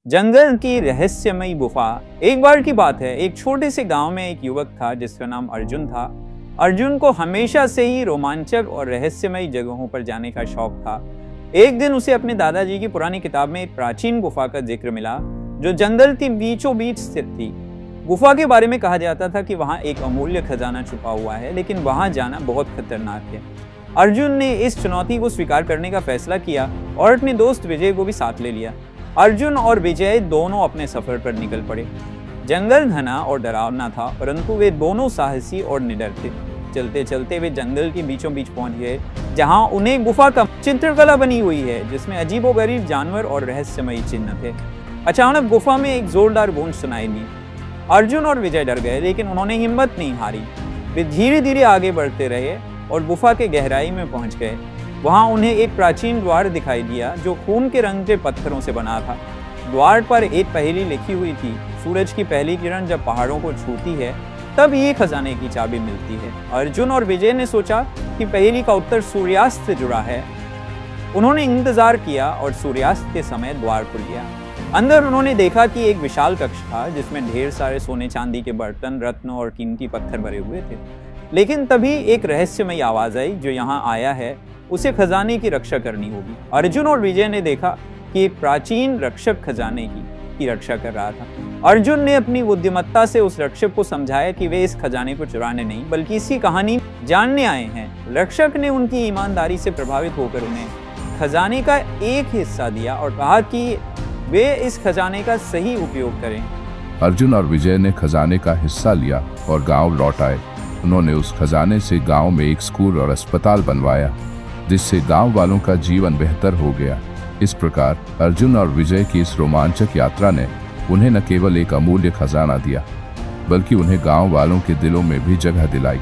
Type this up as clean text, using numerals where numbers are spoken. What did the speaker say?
जंगल की रहस्यमयी गुफा। एक बार की बात है, एक छोटे से गांव में एक युवक था जिसका नाम अर्जुन था। अर्जुन को हमेशा से ही रोमांचक और रहस्यमयी जगहों पर जाने का शौक था। एक दिन उसे अपने दादाजी की पुरानी किताब में एक प्राचीन गुफा का जिक्र मिला जो जंगल के बीचों बीच स्थित थी। गुफा के बारे में कहा जाता था कि वहां एक अमूल्य खजाना छुपा हुआ है, लेकिन वहां जाना बहुत खतरनाक है। अर्जुन ने इस चुनौती को स्वीकार करने का फैसला किया और अपने दोस्त विजय को भी साथ ले लिया। अर्जुन और विजय दोनों अपने सफर पर निकल पड़े। जंगल घना और डरावना था, परंतु वे दोनों साहसी और निडर थे। चलते चलते वे जंगल के बीचों बीच पहुंच गए, जहां उन्हें गुफा का चित्रकला बनी हुई है जिसमें अजीबोगरीब जानवर और रहस्यमयी चिन्ह थे। अचानक गुफा में एक जोरदार गूंज सुनाई दी। अर्जुन और विजय डर गए, लेकिन उन्होंने हिम्मत नहीं हारी। वे धीरे धीरे आगे बढ़ते रहे और गुफा के गहराई में पहुंच गए। वहां उन्हें एक प्राचीन द्वार दिखाई दिया जो खून के रंग के पत्थरों से बना था। द्वार पर एक पहेली लिखी हुई थी, सूरज की पहली किरण जब पहाड़ों को छूती है तब ये खजाने की चाबी मिलती है। अर्जुन और विजय ने सोचा कि पहेली का उत्तर सूर्यास्त से जुड़ा है। उन्होंने इंतजार किया और सूर्यास्त के समय द्वार खुल गया। अंदर उन्होंने देखा कि एक विशाल कक्ष था जिसमें ढेर सारे सोने चांदी के बर्तन, रत्न और कीमती पत्थर भरे हुए थे। लेकिन तभी एक रहस्यमयी आवाज आई, जो यहाँ आया है उसे खजाने की रक्षा करनी होगी। अर्जुन और विजय ने देखा कि एक प्राचीन रक्षक खजाने की रक्षा कर रहा था। अर्जुन ने अपनी बुद्धिमत्ता से उस रक्षक को समझाया कि वे इस खजाने को चुराने नहीं बल्कि इसी कहानी जानने आए हैं। रक्षक ने उनकी ईमानदारी से प्रभावित होकर उन्हें खजाने का एक हिस्सा दिया और कहा कि वे इस खजाने का सही उपयोग करें। अर्जुन और विजय ने खजाने का हिस्सा लिया और गांव लौट आए। उन्होंने उस खजाने से गांव में एक स्कूल और अस्पताल बनवाया, जिससे गांव वालों का जीवन बेहतर हो गया। इस प्रकार अर्जुन और विजय की इस रोमांचक यात्रा ने उन्हें न केवल एक अमूल्य खजाना दिया, बल्कि उन्हें गांव वालों के दिलों में भी जगह दिलाई।